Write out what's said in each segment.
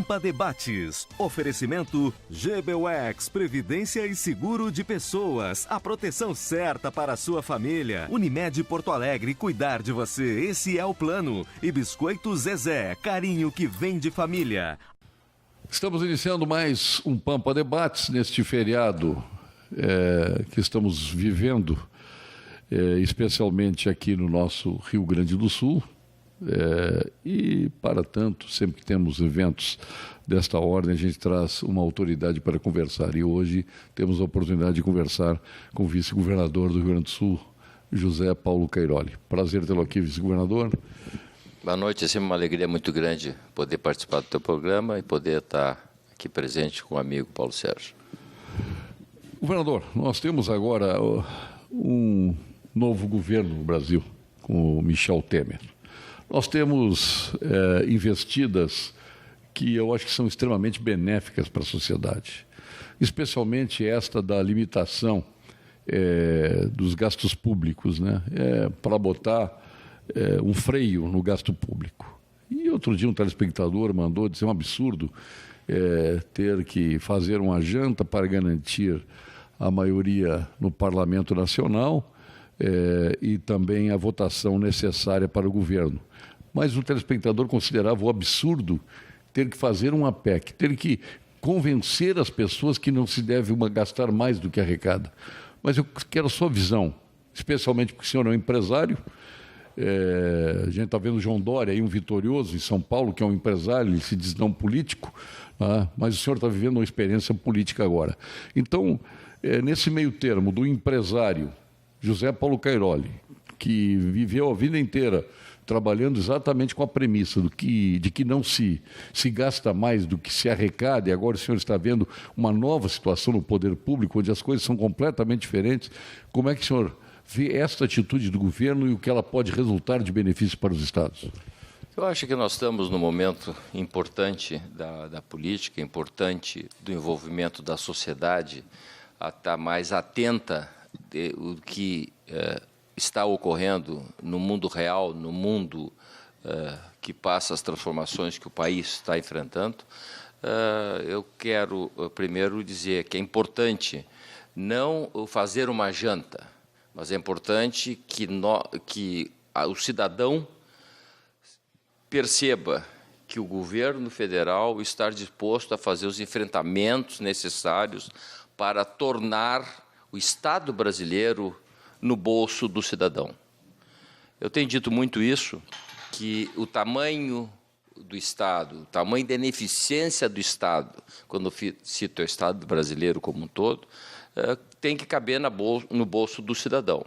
Pampa Debates. Oferecimento GBUX, Previdência e Seguro de Pessoas. A proteção certa para a sua família. Unimed Porto Alegre, cuidar de você. Esse é o plano. E Biscoito Zezé, carinho que vem de família. Estamos iniciando mais um Pampa Debates neste feriado que estamos vivendo, especialmente aqui no nosso Rio Grande do Sul. E, para tanto, sempre que temos eventos desta ordem, a gente traz uma autoridade para conversar. E hoje temos a oportunidade de conversar com o vice-governador do Rio Grande do Sul, José Paulo Cairoli. Prazer tê-lo aqui, vice-governador. Boa noite, é sempre uma alegria muito grande poder participar do teu programa e poder estar aqui presente com o amigo Paulo Sérgio. Governador, nós temos agora um novo governo no Brasil, com o Michel Temer. Nós temos investidas que eu acho que são extremamente benéficas para a sociedade, especialmente esta da limitação dos gastos públicos, né? Para botar um freio no gasto público. E outro dia um telespectador mandou dizer um absurdo ter que fazer uma janta para garantir a maioria no Parlamento Nacional e também a votação necessária para o governo. Mas o telespectador considerava o absurdo ter que fazer uma PEC, ter que convencer as pessoas que não se deve gastar mais do que arrecada. Mas eu quero a sua visão, especialmente porque o senhor é um empresário. A gente está vendo o João Dória, aí, um vitorioso em São Paulo, que é um empresário, ele se diz não político, mas o senhor está vivendo uma experiência política agora. Então, nesse meio termo do empresário José Paulo Cairoli, que viveu a vida inteira trabalhando exatamente com a premissa de que não se gasta mais do que se arrecada, e agora o senhor está vendo uma nova situação no poder público, onde as coisas são completamente diferentes. Como é que o senhor vê esta atitude do governo e o que ela pode resultar de benefício para os estados? Eu acho que nós estamos num momento importante da política, importante do envolvimento da sociedade, a estar mais atenta do que está ocorrendo no mundo real, no mundo que passa as transformações que o país está enfrentando. Eu quero primeiro dizer que é importante não fazer uma janta, mas é importante que o cidadão perceba que o governo federal está disposto a fazer os enfrentamentos necessários para tornar o Estado brasileiro no bolso do cidadão. Eu tenho dito muito isso, que o tamanho do Estado, o tamanho da ineficiência do Estado, quando eu cito o Estado brasileiro como um todo, tem que caber no bolso do cidadão.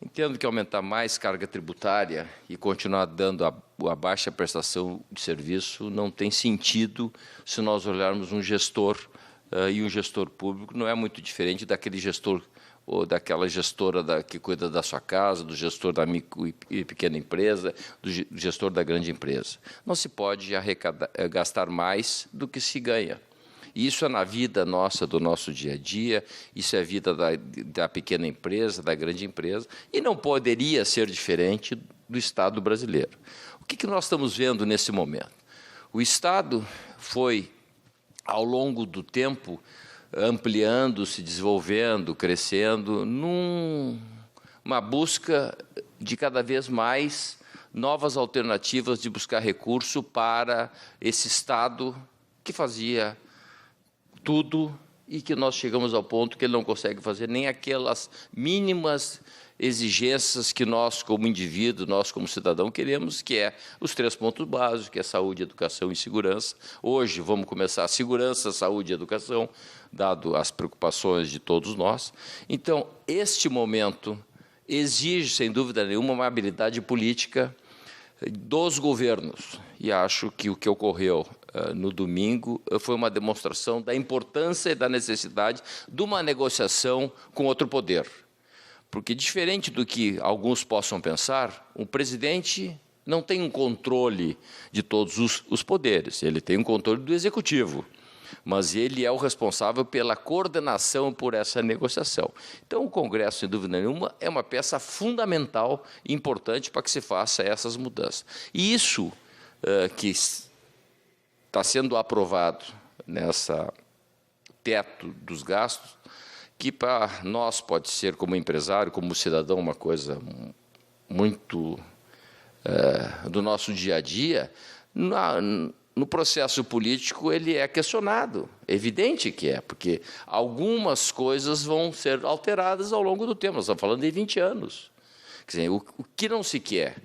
Entendo que aumentar mais carga tributária e continuar dando a baixa prestação de serviço não tem sentido se nós olharmos um gestor, e um gestor público não é muito diferente daquele gestor ou daquela gestora que cuida da sua casa, do gestor da micro e pequena empresa, do gestor da grande empresa. Não se pode gastar mais do que se ganha. E isso é na vida nossa, do nosso dia a dia, isso é a vida da pequena empresa, da grande empresa, e não poderia ser diferente do Estado brasileiro. O que nós estamos vendo nesse momento? O Estado foi, ao longo do tempo, ampliando, se desenvolvendo, crescendo, numa busca de cada vez mais novas alternativas de buscar recurso para esse Estado que fazia tudo e que nós chegamos ao ponto que ele não consegue fazer nem aquelas mínimas exigências que nós, como indivíduo, nós, como cidadão, queremos, que é os 3 pontos básicos, que é saúde, educação e segurança. Hoje, vamos começar a segurança, saúde e educação, dado as preocupações de todos nós. Então, este momento exige, sem dúvida nenhuma, uma habilidade política dos governos. E acho que o que ocorreu no domingo foi uma demonstração da importância e da necessidade de uma negociação com outro poder. Porque, diferente do que alguns possam pensar, o presidente não tem um controle de todos os poderes, ele tem um controle do executivo, mas ele é o responsável pela coordenação por essa negociação. Então, o Congresso, sem dúvida nenhuma, é uma peça fundamental e importante para que se faça essas mudanças. E isso que está sendo aprovado nessa teto dos gastos, que para nós pode ser, como empresário, como cidadão, uma coisa muito do nosso dia a dia, no processo político ele é questionado. É evidente que é, porque algumas coisas vão ser alteradas ao longo do tempo. Nós estamos falando de 20 anos. Quer dizer, o que não se quer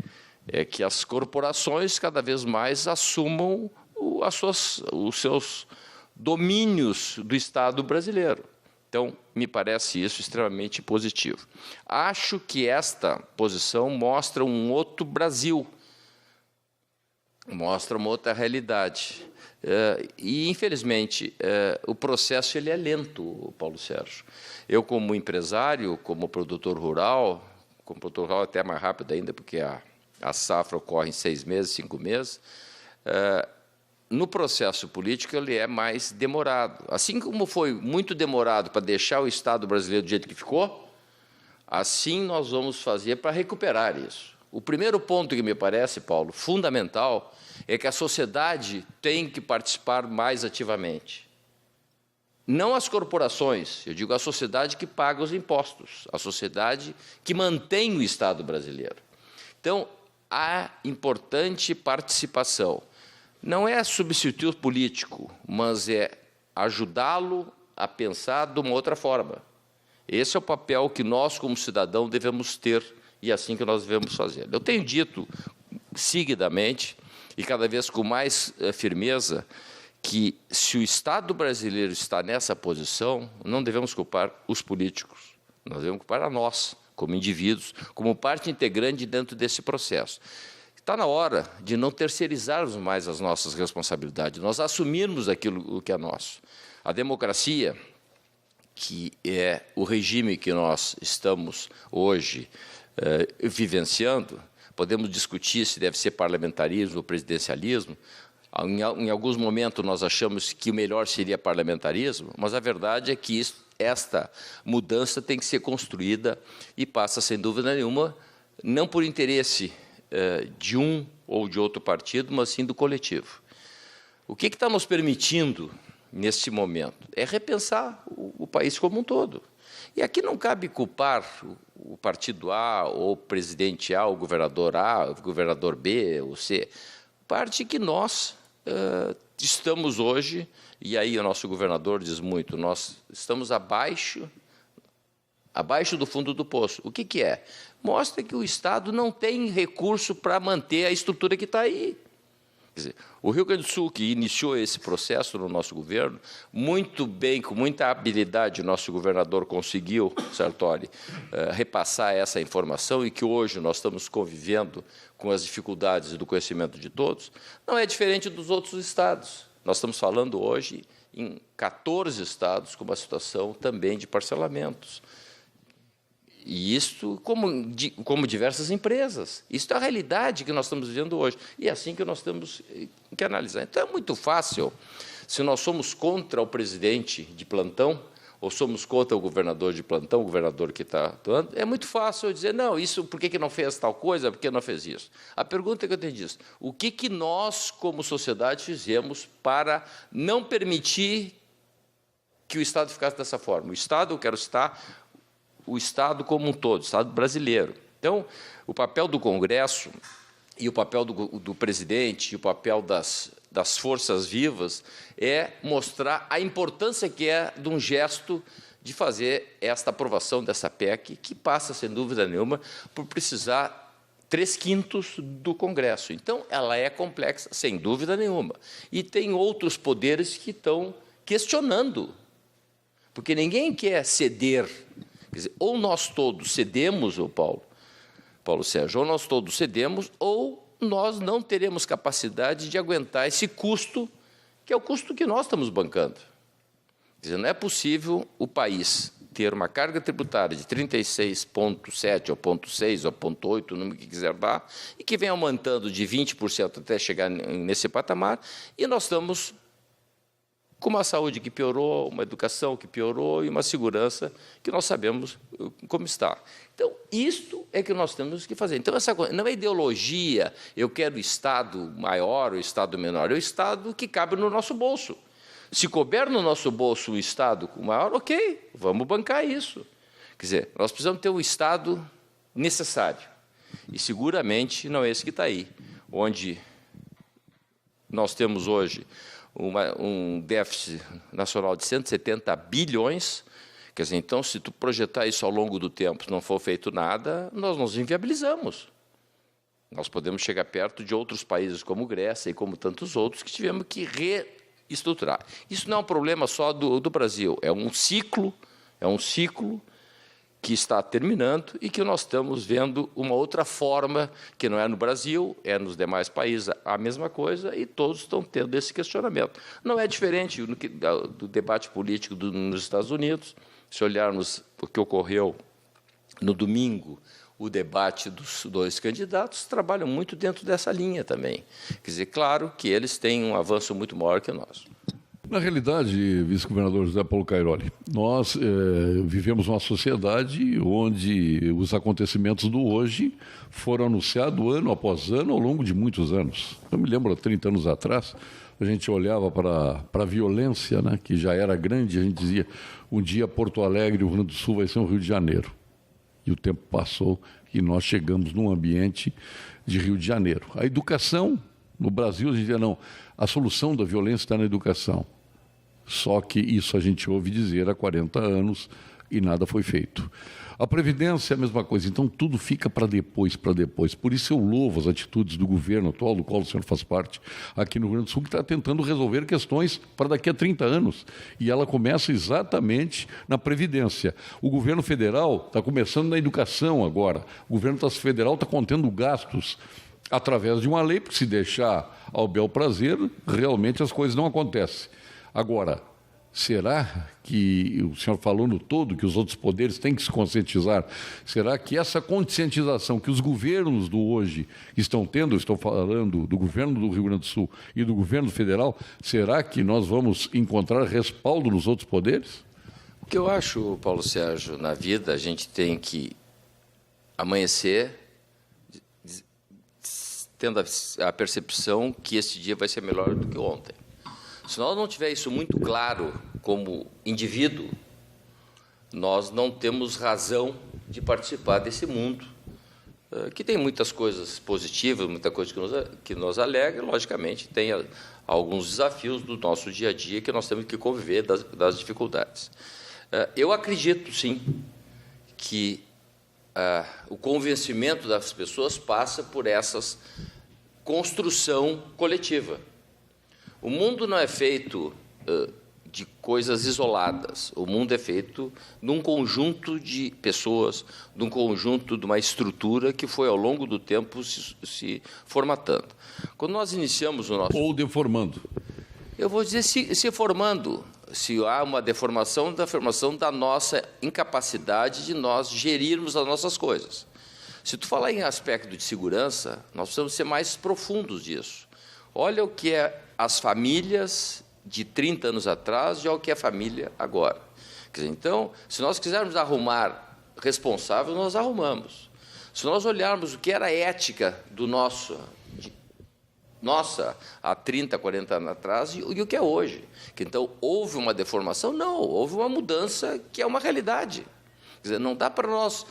é que as corporações cada vez mais assumam os seus domínios do Estado brasileiro. Então, me parece isso extremamente positivo. Acho que esta posição mostra um outro Brasil, mostra uma outra realidade. E, infelizmente, o processo ele é lento, Paulo Sérgio. Eu, como empresário, como produtor rural até mais rápido ainda, porque a safra ocorre em 6 meses, 5 meses, no processo político ele é mais demorado. Assim como foi muito demorado para deixar o Estado brasileiro do jeito que ficou, assim nós vamos fazer para recuperar isso. O primeiro ponto que me parece, Paulo, fundamental, é que a sociedade tem que participar mais ativamente. Não as corporações, eu digo a sociedade que paga os impostos, a sociedade que mantém o Estado brasileiro. Então, há importante participação. Não é substituir o político, mas é ajudá-lo a pensar de uma outra forma. Esse é o papel que nós, como cidadão, devemos ter e é assim que nós devemos fazer. Eu tenho dito seguidamente e cada vez com mais firmeza que, se o Estado brasileiro está nessa posição, não devemos culpar os políticos, nós devemos culpar a nós, como indivíduos, como parte integrante dentro desse processo. Está na hora de não terceirizarmos mais as nossas responsabilidades, nós assumirmos aquilo que é nosso. A democracia, que é o regime que nós estamos hoje vivenciando, podemos discutir se deve ser parlamentarismo ou presidencialismo. Em alguns momentos nós achamos que o melhor seria parlamentarismo, mas a verdade é que esta mudança tem que ser construída e passa, sem dúvida nenhuma, não por interesse de um ou de outro partido, mas sim do coletivo. O que está nos permitindo, neste momento, é repensar o país como um todo. E aqui não cabe culpar o partido A, ou o presidente A, o governador B ou C. Parte que nós estamos hoje, e aí o nosso governador diz muito, nós estamos abaixo do fundo do poço. O que é? Mostra que o Estado não tem recurso para manter a estrutura que está aí. Quer dizer, o Rio Grande do Sul, que iniciou esse processo no nosso governo, muito bem, com muita habilidade, o nosso governador conseguiu, Sartori, repassar essa informação e que hoje nós estamos convivendo com as dificuldades do conhecimento de todos, não é diferente dos outros estados. Nós estamos falando hoje em 14 estados com uma situação também de parcelamentos. E isso, como diversas empresas. Isso é a realidade que nós estamos vivendo hoje. E é assim que nós temos que analisar. Então, é muito fácil, se nós somos contra o presidente de plantão, ou somos contra o governador de plantão, o governador que está atuando, é muito fácil eu dizer, não, isso, por que não fez tal coisa, por que não fez isso? A pergunta que eu tenho disso, o que nós, como sociedade, fizemos para não permitir que o Estado ficasse dessa forma? O Estado, eu quero citar o Estado como um todo, o Estado brasileiro. Então, o papel do Congresso e o papel do presidente e o papel das forças vivas é mostrar a importância que é de um gesto de fazer esta aprovação dessa PEC, que passa, sem dúvida nenhuma, por precisar 3/5 do Congresso. Então, ela é complexa, sem dúvida nenhuma. E tem outros poderes que estão questionando, porque ninguém quer ceder. Quer dizer, ou nós todos cedemos, Paulo Sérgio, ou nós todos cedemos, ou nós não teremos capacidade de aguentar esse custo, que é o custo que nós estamos bancando. Quer dizer, não é possível o país ter uma carga tributária de 36,7% ou 0,6% ou 0,8%, o número que quiser dar, e que vem aumentando de 20% até chegar nesse patamar, e nós estamos com uma saúde que piorou, uma educação que piorou e uma segurança que nós sabemos como está. Então, isto é que nós temos que fazer. Então, essa coisa, não é ideologia, eu quero o Estado maior ou o Estado menor, é o Estado que cabe no nosso bolso. Se couber no nosso bolso um Estado maior, ok, vamos bancar isso. Quer dizer, nós precisamos ter um Estado necessário. E seguramente não é esse que está aí, onde nós temos hoje um déficit nacional de 170 bilhões. Quer dizer, então, se tu projetar isso ao longo do tempo, se não for feito nada, nós nos inviabilizamos. Nós podemos chegar perto de outros países como Grécia e como tantos outros que tivemos que reestruturar. Isso não é um problema só do Brasil, é um ciclo que está terminando e que nós estamos vendo uma outra forma, que não é no Brasil, é nos demais países a mesma coisa, e todos estão tendo esse questionamento. Não é diferente do debate político nos Estados Unidos. Se olharmos o que ocorreu no domingo, o debate dos dois candidatos, trabalham muito dentro dessa linha também. Quer dizer, claro que eles têm um avanço muito maior que o nosso. Na realidade, vice-governador José Paulo Cairoli, nós vivemos uma sociedade onde os acontecimentos do hoje foram anunciados ano após ano ao longo de muitos anos. Eu me lembro, há 30 anos atrás, a gente olhava para a violência, né, que já era grande, a gente dizia, um dia Porto Alegre, o Rio Grande do Sul vai ser um Rio de Janeiro. E o tempo passou e nós chegamos num ambiente de Rio de Janeiro. A educação, no Brasil, a gente dizia, não, a solução da violência está na educação. Só que isso a gente ouve dizer há 40 anos e nada foi feito. A Previdência é a mesma coisa, então tudo fica para depois, para depois. Por isso eu louvo as atitudes do governo atual, do qual o senhor faz parte, aqui no Rio Grande do Sul, que está tentando resolver questões para daqui a 30 anos. E ela começa exatamente na Previdência. O governo federal está começando na educação agora. O governo federal está contendo gastos através de uma lei, porque se deixar ao bel prazer, realmente as coisas não acontecem. Agora, será que, o senhor falou no todo, que os outros poderes têm que se conscientizar, será que essa conscientização que os governos do hoje estão tendo, eu estou falando do governo do Rio Grande do Sul e do governo federal, será que nós vamos encontrar respaldo nos outros poderes? O que eu acho, Paulo Sérgio, na vida, a gente tem que amanhecer tendo a percepção que esse dia vai ser melhor do que ontem. Se nós não tiver isso muito claro como indivíduo, nós não temos razão de participar desse mundo, que tem muitas coisas positivas, muita coisa que nos alegra, e, logicamente, tem alguns desafios do nosso dia a dia que nós temos que conviver das dificuldades. Eu acredito, sim, que o convencimento das pessoas passa por essa construção coletiva. O mundo não é feito de coisas isoladas. O mundo é feito de um conjunto de pessoas, de um conjunto, de uma estrutura que foi, ao longo do tempo, se formatando. Quando nós iniciamos o nosso... Ou deformando. Eu vou dizer se formando. Se há uma deformação da nossa incapacidade de nós gerirmos as nossas coisas. Se tu falar em aspecto de segurança, nós precisamos ser mais profundos disso. Olha o que é as famílias de 30 anos atrás e olha o que é a família agora. Quer dizer, então, se nós quisermos arrumar responsável, nós arrumamos. Se nós olharmos o que era a ética do nossa, há 30, 40 anos atrás e o que é hoje. Que, então, houve uma deformação? Não, houve uma mudança que é uma realidade. Quer dizer, não dá para nós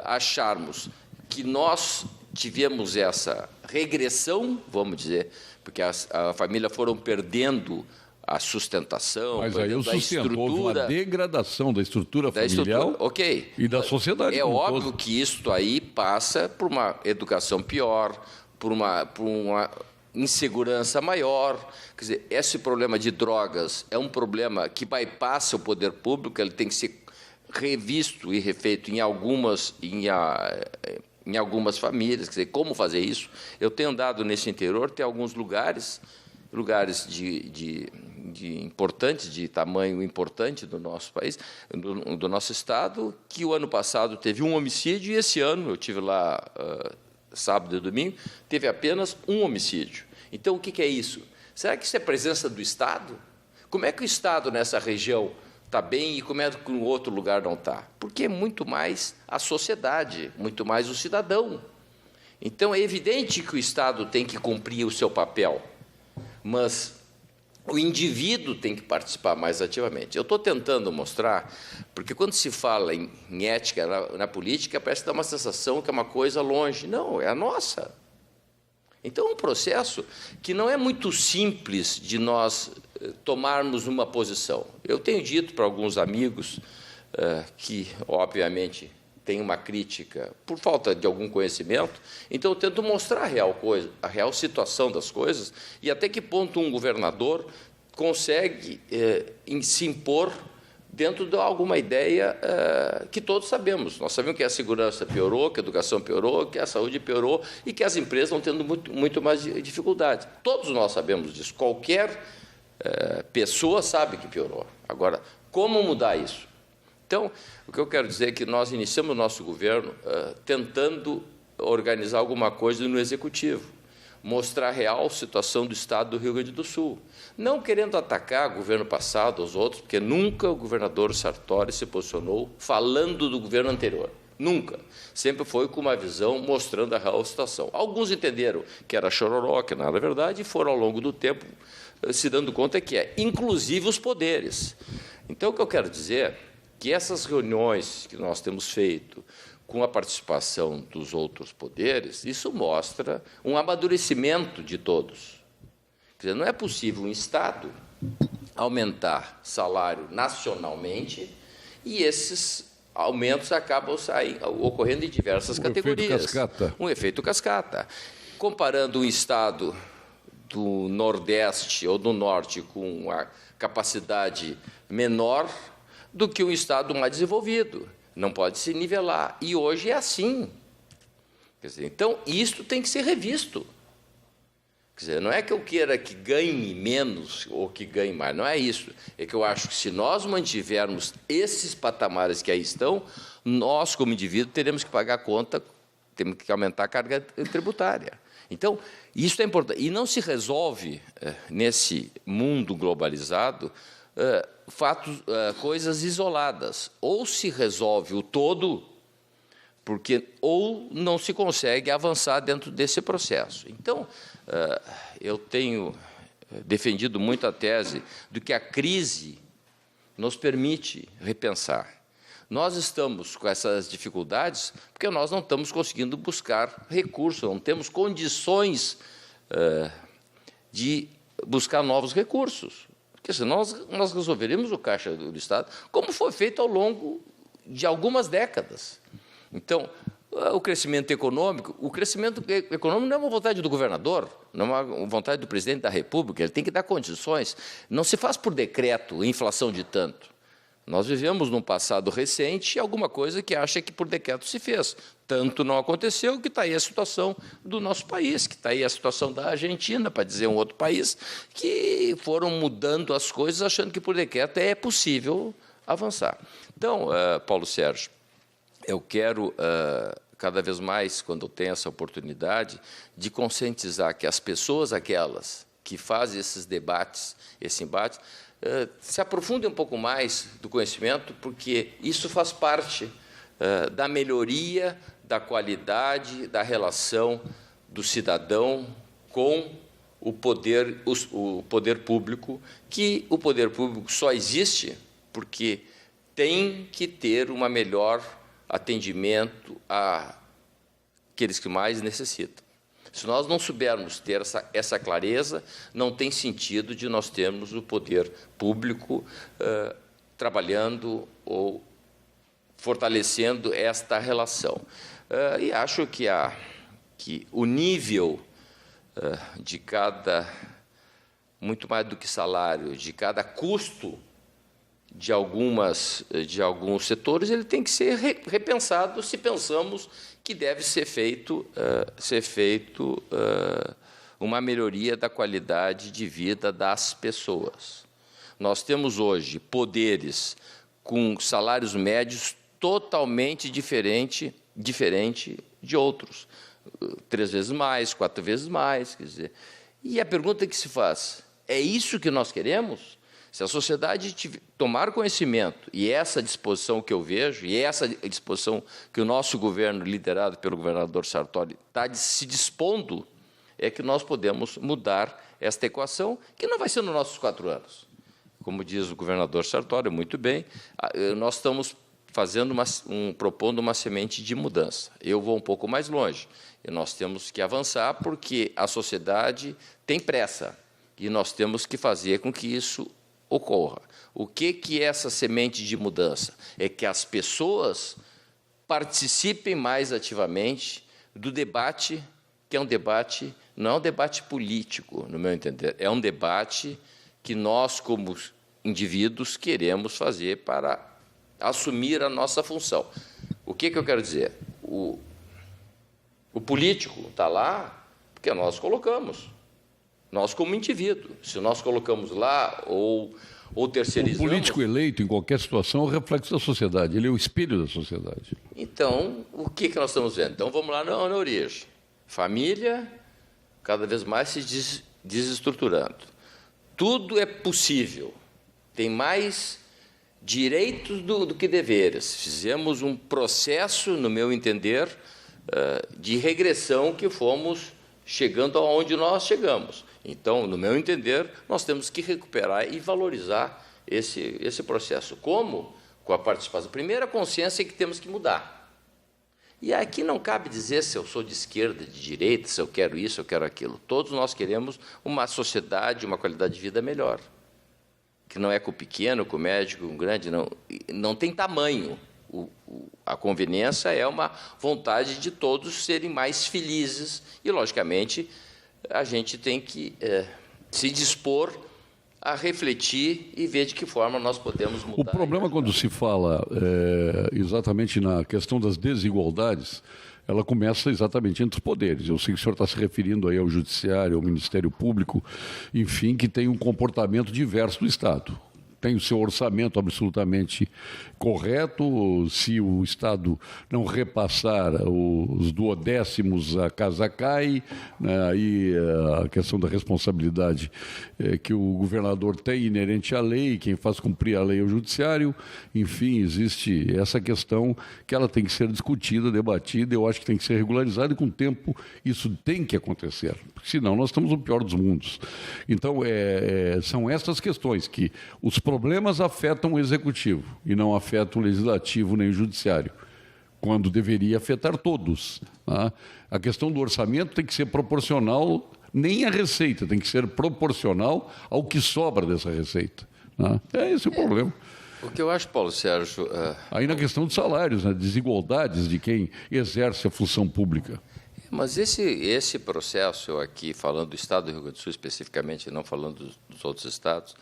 acharmos que nós tivemos essa regressão, vamos dizer, porque a família foram perdendo a sustentação, mas aí o sustento, houve uma degradação da estrutura familiar okay. E da sociedade. É óbvio que isso aí passa por uma educação pior, por uma insegurança maior. Quer dizer, esse problema de drogas é um problema que bypassa o poder público, ele tem que ser revisto e refeito em algumas famílias. Quer dizer, como fazer isso? Eu tenho andado nesse interior, tem alguns lugares importantes, de tamanho importante do nosso país, do nosso estado, que o ano passado teve um homicídio e esse ano, eu estive lá sábado e domingo, teve apenas um homicídio. Então, o que é isso? Será que isso é presença do Estado? Como é que o Estado nessa região está bem e como é que no outro lugar não está? Porque é muito mais a sociedade, muito mais o cidadão. Então, é evidente que o Estado tem que cumprir o seu papel, mas o indivíduo tem que participar mais ativamente. Eu estou tentando mostrar, porque quando se fala em ética na política, parece que dá uma sensação que é uma coisa longe. Não, é a nossa. Então, é um processo que não é muito simples de nós tomarmos uma posição. Eu tenho dito para alguns amigos que, obviamente, têm uma crítica por falta de algum conhecimento, então eu tento mostrar a real situação das coisas e até que ponto um governador consegue se impor dentro de alguma ideia que todos sabemos. Nós sabemos que a segurança piorou, que a educação piorou, que a saúde piorou e que as empresas estão tendo muito mais dificuldade. Todos nós sabemos disso. Qualquer pessoa sabe que piorou. Agora, como mudar isso? Então, o que eu quero dizer é que nós iniciamos o nosso governo tentando organizar alguma coisa no Executivo, mostrar a real situação do Estado do Rio Grande do Sul. Não querendo atacar o governo passado, os outros, porque nunca o governador Sartori se posicionou falando do governo anterior. Nunca. Sempre foi com uma visão mostrando a real situação. Alguns entenderam que era chororó, que não era verdade, e foram, ao longo do tempo, se dando conta que é, inclusive os poderes. Então, o que eu quero dizer é que essas reuniões que nós temos feito com a participação dos outros poderes, isso mostra um amadurecimento de todos. Quer dizer, não é possível um Estado aumentar salário nacionalmente e esses aumentos acabam ocorrendo em diversas categorias. Um efeito cascata. Comparando um Estado do Nordeste ou do Norte com uma capacidade menor do que um Estado mais desenvolvido. Não pode se nivelar. E hoje é assim. Quer dizer, então, isto tem que ser revisto. Quer dizer, não é que eu queira que ganhe menos ou que ganhe mais, não é isso. É que eu acho que se nós mantivermos esses patamares que aí estão, nós, como indivíduo, teremos que pagar a conta, temos que aumentar a carga tributária. Então, isso é importante. E não se resolve, nesse mundo globalizado, coisas isoladas. Ou se resolve o todo, ou não se consegue avançar dentro desse processo. Então, eu tenho defendido muito a tese de que a crise nos permite repensar. Nós estamos com essas dificuldades porque nós não estamos conseguindo buscar recursos, não temos condições de buscar novos recursos. Porque senão nós resolveríamos o caixa do Estado, como foi feito ao longo de algumas décadas. Então, o crescimento econômico não é uma vontade do governador, não é uma vontade do presidente da República, ele tem que dar condições. Não se faz por decreto inflação de tanto. Nós vivemos num passado recente alguma coisa que acha que por decreto se fez. Tanto não aconteceu que está aí a situação do nosso país, que está aí a situação da Argentina, para dizer um outro país, que foram mudando as coisas achando que por decreto é possível avançar. Então, Paulo Sérgio, eu quero, cada vez mais, quando eu tenho essa oportunidade, de conscientizar que as pessoas, aquelas que fazem esses debates, esse embate, se aprofundem um pouco mais do conhecimento, porque isso faz parte da melhoria da qualidade da relação do cidadão com o poder público, que o poder público só existe porque tem que ter um melhor atendimento àqueles que mais necessitam. Se nós não soubermos ter essa clareza, não tem sentido de nós termos o poder público trabalhando ou fortalecendo esta relação. E acho que o nível de muito mais do que salário, de cada custo de alguns setores, ele tem que ser repensado se pensamos que deve ser feito uma melhoria da qualidade de vida das pessoas. Nós temos hoje poderes com salários médios totalmente diferente de outros, 3 vezes mais, 4 vezes mais, quer dizer. E a pergunta que se faz, é isso que nós queremos? Se a sociedade tomar conhecimento, e essa disposição que eu vejo, e essa disposição que o nosso governo, liderado pelo governador Sartori, está se dispondo, é que nós podemos mudar esta equação, que não vai ser nos nossos 4 anos. Como diz o governador Sartori, muito bem, nós estamos propondo uma semente de mudança. Eu vou um pouco mais longe, e nós temos que avançar porque a sociedade tem pressa, e nós temos que fazer com que isso ocorra. O que é essa semente de mudança? É que as pessoas participem mais ativamente do debate, que é um debate, não é um debate político, no meu entender, é um debate que nós, como indivíduos, queremos fazer para assumir a nossa função. O que eu quero dizer? O político está lá porque nós colocamos. Nós, como indivíduo, se nós colocamos lá ou terceirizamos... O político eleito, em qualquer situação, é o reflexo da sociedade, ele é o espelho da sociedade. Então, o que nós estamos vendo? Então, vamos lá na origem. Família, cada vez mais se desestruturando. Tudo é possível. Tem mais direitos do que deveres. Fizemos um processo, no meu entender, de regressão que fomos chegando aonde nós chegamos. Então, no meu entender, nós temos que recuperar e valorizar esse processo. Como? Com a participação. Primeiro, a consciência é que temos que mudar. E aqui não cabe dizer se eu sou de esquerda, de direita, se eu quero isso, eu quero aquilo. Todos nós queremos uma sociedade, uma qualidade de vida melhor. Que não é com o pequeno, com o médio, com o grande, não tem tamanho. A conveniência é uma vontade de todos serem mais felizes e, logicamente, a gente tem que se dispor a refletir e ver de que forma nós podemos mudar. O problema, quando se fala exatamente na questão das desigualdades, ela começa exatamente entre os poderes. Eu sei que o senhor está se referindo aí ao Judiciário, ao Ministério Público, enfim, que tem um comportamento diverso do Estado. Tem o seu orçamento absolutamente correto, se o Estado não repassar os duodécimos, a casa cai, né? Aí a questão da responsabilidade que o governador tem inerente à lei, quem faz cumprir a lei é o Judiciário, enfim, existe essa questão que ela tem que ser discutida, debatida, eu acho que tem que ser regularizada e com o tempo isso tem que acontecer, porque senão nós estamos no pior dos mundos. Então, são essas questões que os problemas afetam o Executivo e não afetam o Legislativo nem o Judiciário, quando deveria afetar todos. Tá? A questão do orçamento tem que ser proporcional, nem a receita, tem que ser proporcional ao que sobra dessa receita. Tá? É esse o problema. O que eu acho, Paulo Sérgio... Aí na questão dos salários, né? Desigualdades de quem exerce a função pública. Mas esse processo, eu aqui falando do Estado do Rio Grande do Sul especificamente, não falando dos outros estados,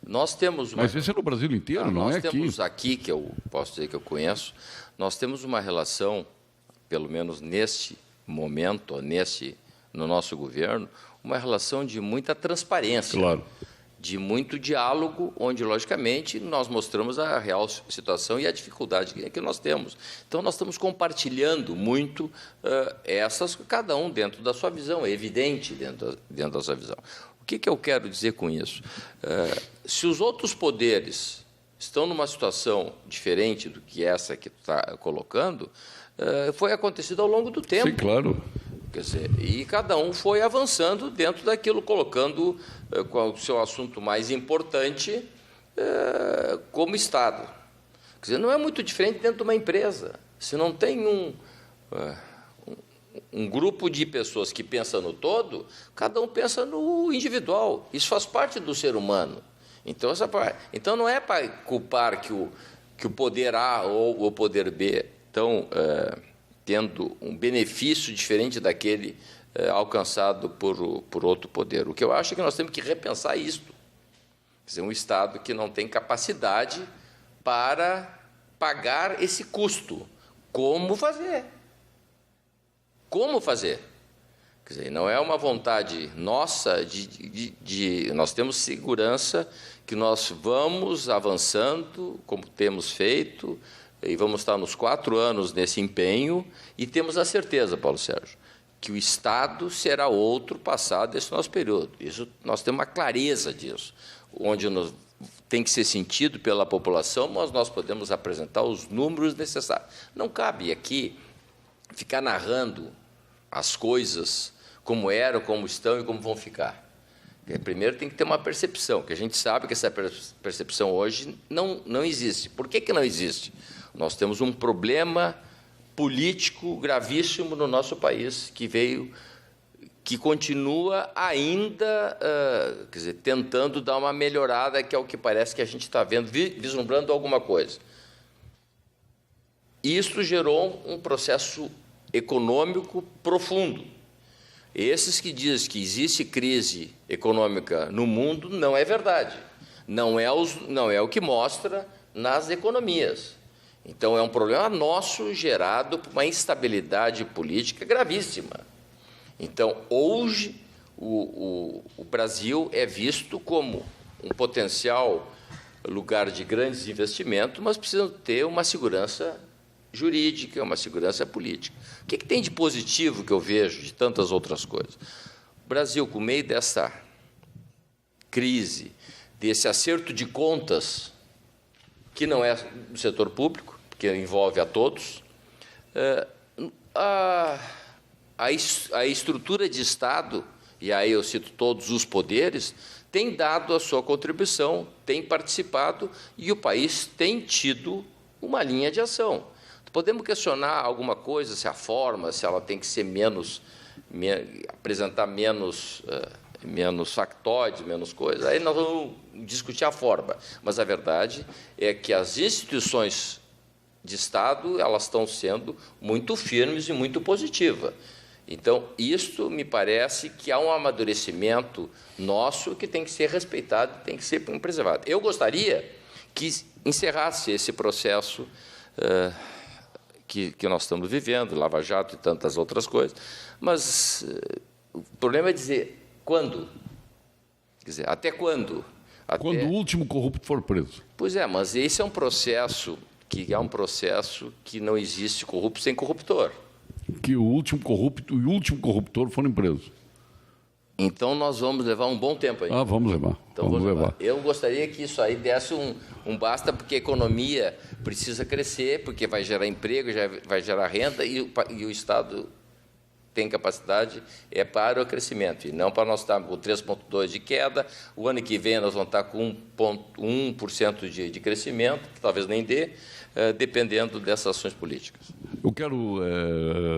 nós temos... Mas esse é no Brasil inteiro, não é aqui? Nós temos aqui, que eu posso dizer que eu conheço, nós temos uma relação, pelo menos neste momento, no nosso governo, uma relação de muita transparência. Claro. De muito diálogo, onde, logicamente, nós mostramos a real situação e a dificuldade que nós temos. Então, nós estamos compartilhando muito cada um dentro da sua visão, é evidente dentro da sua visão. O que eu quero dizer com isso? Se os outros poderes estão numa situação diferente do que essa que está colocando, foi acontecido ao longo do tempo. Sim, claro. Quer dizer, e cada um foi avançando dentro daquilo, colocando o seu assunto mais importante como Estado. Quer dizer, não é muito diferente dentro de uma empresa. Se não tem um grupo de pessoas que pensa no todo, cada um pensa no individual. Isso faz parte do ser humano. Então não é para culpar que o poder A ou o poder B estão... tendo um benefício diferente daquele alcançado por outro poder. O que eu acho é que nós temos que repensar isto. Quer dizer, um Estado que não tem capacidade para pagar esse custo. Como fazer? Como fazer? Quer dizer, não é uma vontade nossa nós temos segurança que nós vamos avançando, como temos feito, e vamos estar nos 4 anos nesse empenho, e temos a certeza, Paulo Sérgio, que o Estado será outro passado esse nosso período. Isso, nós temos uma clareza disso, onde nós tem que ser sentido pela população, mas nós podemos apresentar os números necessários. Não cabe aqui ficar narrando as coisas como eram, como estão e como vão ficar. Primeiro tem que ter uma percepção, que a gente sabe que essa percepção hoje não existe. Por que não existe? Nós temos um problema político gravíssimo no nosso país, que continua ainda, quer dizer, tentando dar uma melhorada, que é o que parece que a gente está vendo, vislumbrando alguma coisa. Isso gerou um processo econômico profundo. Esses que dizem que existe crise econômica no mundo não é verdade. Não é o que mostra nas economias. Então, é um problema nosso gerado por uma instabilidade política gravíssima. Então, hoje, o Brasil é visto como um potencial lugar de grandes investimentos, mas precisa ter uma segurança jurídica, uma segurança política. O que tem de positivo que eu vejo de tantas outras coisas? O Brasil, com meio dessa crise, desse acerto de contas, que não é do setor público, porque envolve a todos, a estrutura de Estado, e aí eu cito todos os poderes, tem dado a sua contribuição, tem participado, e o país tem tido uma linha de ação. Podemos questionar alguma coisa, se a forma, se ela tem que ser apresentar menos factóides, menos coisas. Aí nós vamos discutir a forma. Mas a verdade é que as instituições de Estado elas estão sendo muito firmes e muito positivas. Então, isto me parece que há um amadurecimento nosso que tem que ser respeitado, tem que ser preservado. Eu gostaria que encerrasse esse processo que nós estamos vivendo, Lava Jato e tantas outras coisas, mas o problema é dizer quando. Quer dizer, até quando? Quando o último corrupto for preso. Pois é, mas esse é um processo que não existe corrupto sem corruptor. Que o último corrupto e o último corruptor foram presos. Então, nós vamos levar um bom tempo aí. Vamos levar. Então, vamos levar. Eu gostaria que isso aí desse um basta, porque a economia precisa crescer, porque vai gerar emprego, vai gerar renda, e o Estado tem capacidade para o crescimento, e não para nós estarmos com 3,2% de queda. O ano que vem nós vamos estar com 1% de crescimento, que talvez nem dê, dependendo dessas ações políticas. Eu quero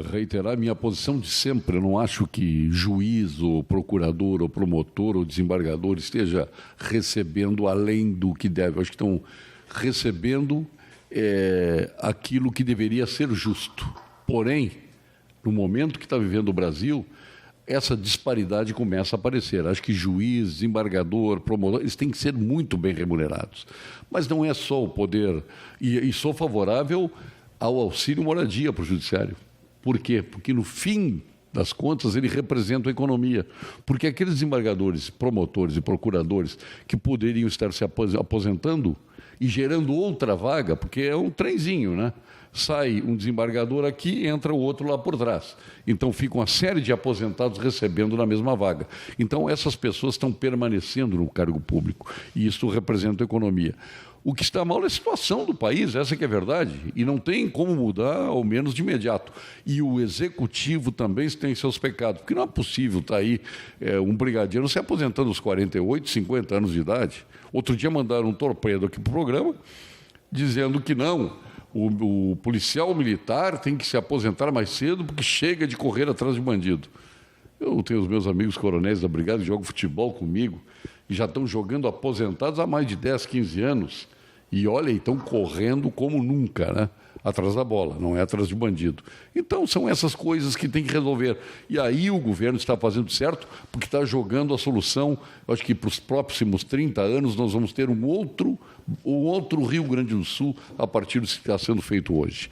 reiterar minha posição de sempre. Eu não acho que juiz, ou procurador, ou promotor, ou desembargador esteja recebendo além do que deve. Eu acho que estão recebendo aquilo que deveria ser justo. Porém, no momento que está vivendo o Brasil, essa disparidade começa a aparecer. Acho que juiz, desembargador, promotor, eles têm que ser muito bem remunerados. Mas não é só o poder. E sou favorável ao auxílio moradia para o judiciário. Por quê? Porque, no fim das contas, ele representa a economia. Porque aqueles desembargadores, promotores e procuradores que poderiam estar se aposentando e gerando outra vaga, porque é um trenzinho, né? Sai um desembargador aqui, entra o outro lá por trás. Então, fica uma série de aposentados recebendo na mesma vaga. Então, essas pessoas estão permanecendo no cargo público, e isso representa a economia. O que está mal é a situação do país, essa que é a verdade, e não tem como mudar, ao menos de imediato. E o Executivo também tem seus pecados, porque não é possível estar aí um brigadeiro se aposentando aos 48, 50 anos de idade. Outro dia mandaram um torpedo aqui para o programa, dizendo que não, o policial militar tem que se aposentar mais cedo porque chega de correr atrás de bandido. Eu tenho os meus amigos coronéis da Brigada que jogam futebol comigo e já estão jogando aposentados há mais de 10, 15 anos. E olha, estão correndo como nunca, né? Atrás da bola, não é atrás de bandido. Então, são essas coisas que tem que resolver. E aí o governo está fazendo certo, porque está jogando a solução. Eu acho que para os próximos 30 anos nós vamos ter um outro Rio Grande do Sul a partir do que está sendo feito hoje.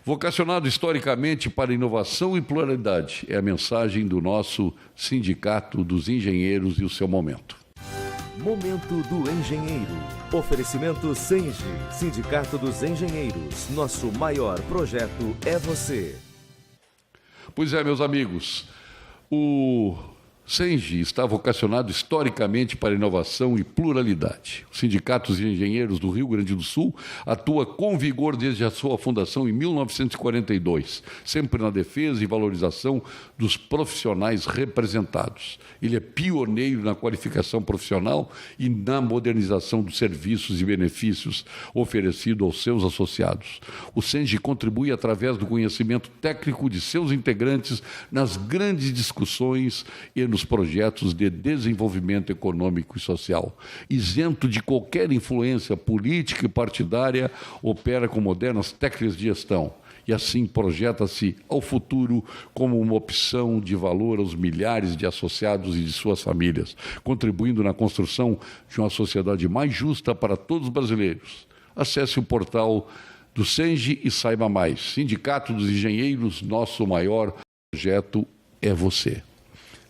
Vocacionado historicamente para inovação e pluralidade, é a mensagem do nosso Sindicato dos Engenheiros e o seu momento. Momento do Engenheiro. Oferecimento Senge, Sindicato dos Engenheiros. Nosso maior projeto é você. Pois é, meus amigos, o Senge está vocacionado historicamente para inovação e pluralidade. Os sindicatos de engenheiros do Rio Grande do Sul atua com vigor desde a sua fundação em 1942, sempre na defesa e valorização dos profissionais representados. Ele é pioneiro na qualificação profissional e na modernização dos serviços e benefícios oferecidos aos seus associados. O Senge contribui através do conhecimento técnico de seus integrantes nas grandes discussões e nos projetos de desenvolvimento econômico e social. Isento de qualquer influência política e partidária, opera com modernas técnicas de gestão e assim projeta-se ao futuro como uma opção de valor aos milhares de associados e de suas famílias, contribuindo na construção de uma sociedade mais justa para todos os brasileiros. Acesse o portal do Senge e saiba mais. Sindicato dos Engenheiros, nosso maior projeto é você.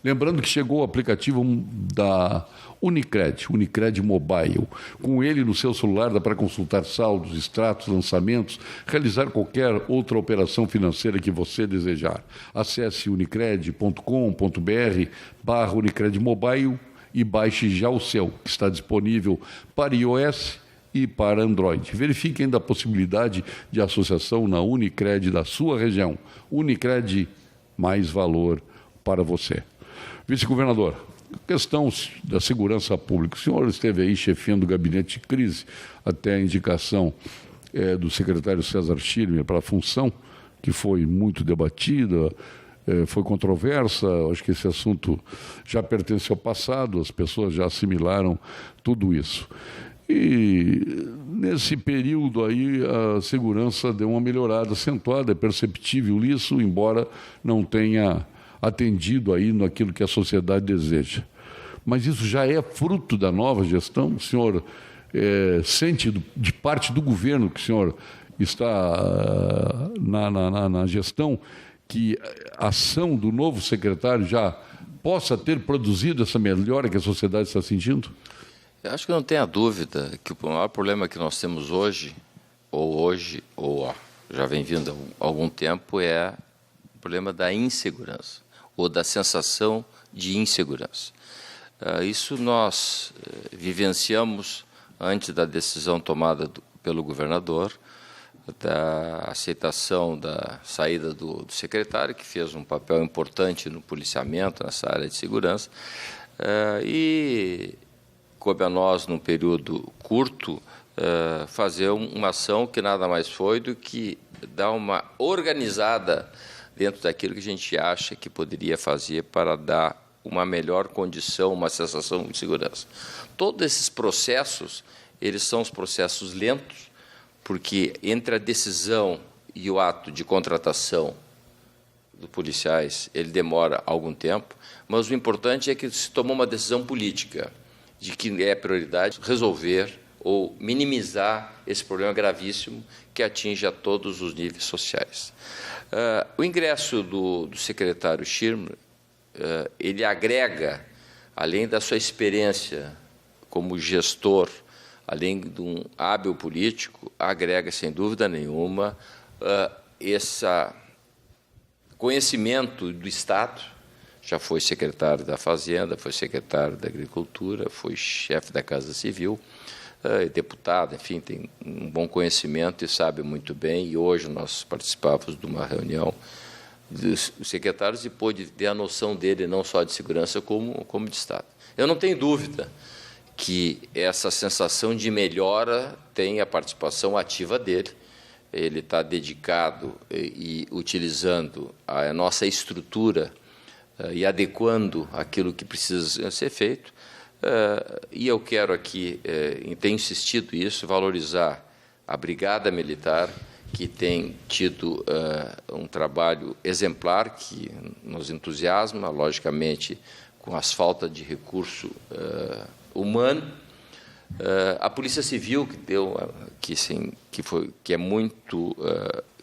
Lembrando que chegou o aplicativo da Unicred Mobile. Com ele no seu celular dá para consultar saldos, extratos, lançamentos, realizar qualquer outra operação financeira que você desejar. Acesse unicred.com.br/Unicred Mobile e baixe já o seu, que está disponível para iOS e para Android. Verifique ainda a possibilidade de associação na Unicred da sua região. Unicred, mais valor para você. Vice-governador, questão da segurança pública. O senhor esteve aí chefiando o gabinete de crise até a indicação do secretário César Schirmer para a função, que foi muito debatida, foi controversa. Acho que esse assunto já pertence ao passado, as pessoas já assimilaram tudo isso. E nesse período aí a segurança deu uma melhorada acentuada, é perceptível isso, embora não tenha atendido aí naquilo que a sociedade deseja. Mas isso já é fruto da nova gestão? O senhor sente de parte do governo que o senhor está na gestão que a ação do novo secretário já possa ter produzido essa melhora que a sociedade está sentindo? Eu acho que não tenha dúvida que o maior problema que nós temos hoje já vem vindo há algum tempo, é o problema da insegurança, ou da sensação de insegurança. Isso nós vivenciamos antes da decisão tomada pelo governador, da aceitação da saída do secretário, que fez um papel importante no policiamento, nessa área de segurança, e coube a nós, num período curto, fazer uma ação que nada mais foi do que dar uma organizada dentro daquilo que a gente acha que poderia fazer para dar uma melhor condição, uma sensação de segurança. Todos esses processos, eles são os processos lentos, porque entre a decisão e o ato de contratação dos policiais, ele demora algum tempo, mas o importante é que se tomou uma decisão política de que é prioridade resolver ou minimizar esse problema gravíssimo que atinge a todos os níveis sociais. O ingresso do secretário Schirmer, ele agrega, além da sua experiência como gestor, além de um hábil político, agrega, sem dúvida nenhuma, esse conhecimento do Estado. Já foi secretário da Fazenda, foi secretário da Agricultura, foi chefe da Casa Civil, deputado, enfim, tem um bom conhecimento e sabe muito bem. E hoje nós participávamos de uma reunião dos secretários e pôde ter a noção dele não só de segurança como de Estado. Eu não tenho dúvida que essa sensação de melhora tem a participação ativa dele. Ele está dedicado e utilizando a nossa estrutura e adequando aquilo que precisa ser feito. E eu quero aqui, tenho insistido isso, valorizar a Brigada Militar, que tem tido um trabalho exemplar, que nos entusiasma, logicamente, com as faltas de recurso humano. A Polícia Civil, que é muito...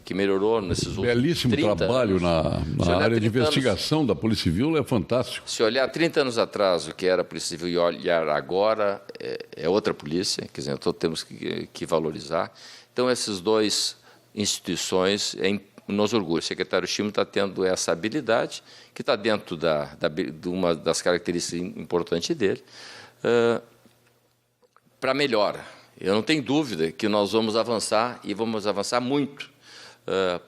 que melhorou nesses últimos 30 anos. Belíssimo trabalho na área de investigação da Polícia Civil, é fantástico. Se olhar 30 anos atrás o que era a Polícia Civil e olhar agora, é outra polícia, quer dizer, então temos que valorizar. Então, essas duas instituições nos orgulha. O secretário Schimel está tendo essa habilidade, que está dentro de uma das características importantes dele, para melhora. Eu não tenho dúvida que nós vamos avançar, e vamos avançar muito,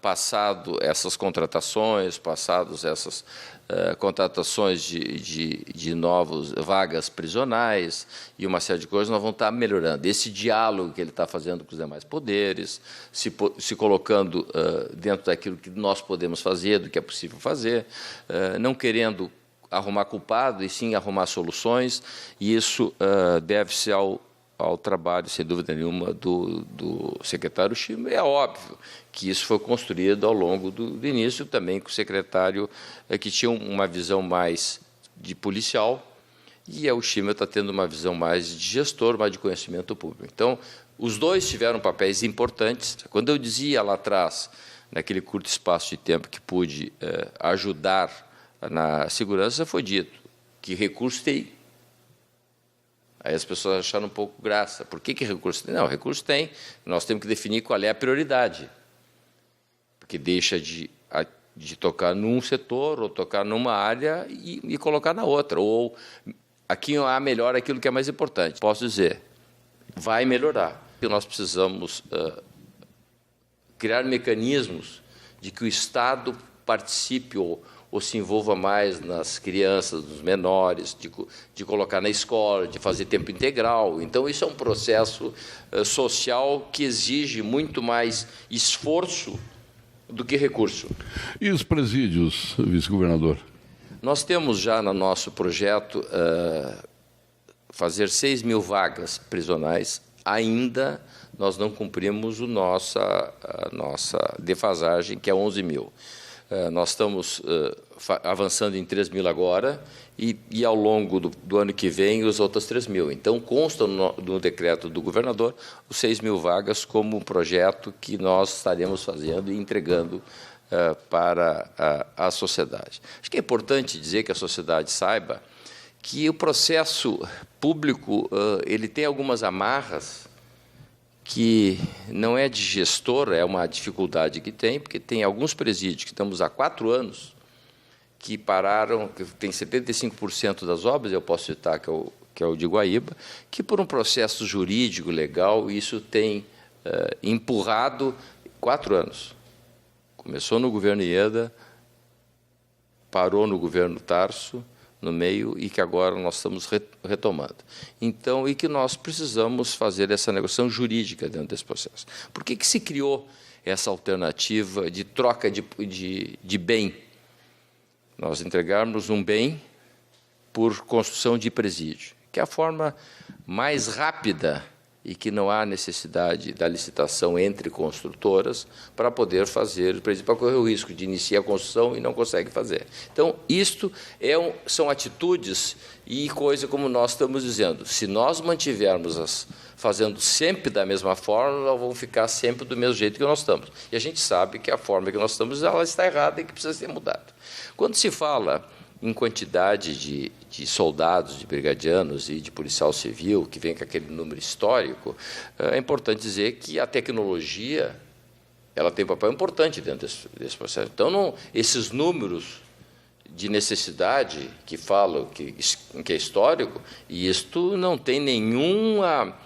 passado essas contratações, passados essas contratações de novas vagas prisionais e uma série de coisas, nós vamos estar melhorando. Esse diálogo que ele está fazendo com os demais poderes, se colocando dentro daquilo que nós podemos fazer, do que é possível fazer, não querendo arrumar culpado, e sim arrumar soluções, e isso deve-se ao trabalho, sem dúvida nenhuma, do secretário Schimel. É óbvio que isso foi construído ao longo do início, também com o secretário que tinha uma visão mais de policial, e o Schimel está tendo uma visão mais de gestor, mais de conhecimento público. Então, os dois tiveram papéis importantes. Quando eu dizia lá atrás, naquele curto espaço de tempo que pude ajudar na segurança, foi dito que recurso tem. Aí as pessoas acharam um pouco graça. Por que recurso tem? Não, recurso tem. Nós temos que definir qual é a prioridade. Porque deixa de tocar num setor ou tocar numa área e colocar na outra. Ou aqui há melhor aquilo que é mais importante. Posso dizer, vai melhorar. E nós precisamos criar mecanismos de que o Estado participe ou se envolva mais nas crianças, nos menores, de colocar na escola, de fazer tempo integral. Então, isso é um processo social que exige muito mais esforço do que recurso. E os presídios, vice-governador? Nós temos já no nosso projeto fazer 6 mil vagas prisionais. Ainda nós não cumprimos a nossa defasagem, que é 11 mil. Nós estamos avançando em 3 mil agora e ao longo do ano que vem os outros 3 mil. Então, consta no decreto do governador os 6 mil vagas como um projeto que nós estaremos fazendo e entregando para a sociedade. Acho que é importante dizer que a sociedade saiba que o processo público ele tem algumas amarras que não é de gestor, é uma dificuldade que tem, porque tem alguns presídios que estamos há 4 anos que pararam, que tem 75% das obras, eu posso citar que é o de Guaíba, que por um processo jurídico, legal, isso tem empurrado 4 anos. Começou no governo Ieda, parou no governo Tarso, no meio, e que agora nós estamos retomando. Então, e que nós precisamos fazer essa negociação jurídica dentro desse processo. Por que se criou essa alternativa de troca de bem? Nós entregarmos um bem por construção de presídio, que é a forma mais rápida e que não há necessidade da licitação entre construtoras para poder fazer, por exemplo, para correr o risco de iniciar a construção e não consegue fazer. Então, isto são atitudes e coisa como nós estamos dizendo. Se nós mantivermos fazendo sempre da mesma forma, nós vamos ficar sempre do mesmo jeito que nós estamos. E a gente sabe que a forma que nós estamos ela está errada e que precisa ser mudada. Quando se fala em quantidade de soldados, de brigadianos e de policial civil, que vem com aquele número histórico, é importante dizer que a tecnologia ela tem um papel importante dentro desse processo. Então, esses números de necessidade que falam, que é histórico, e isto não tem nenhuma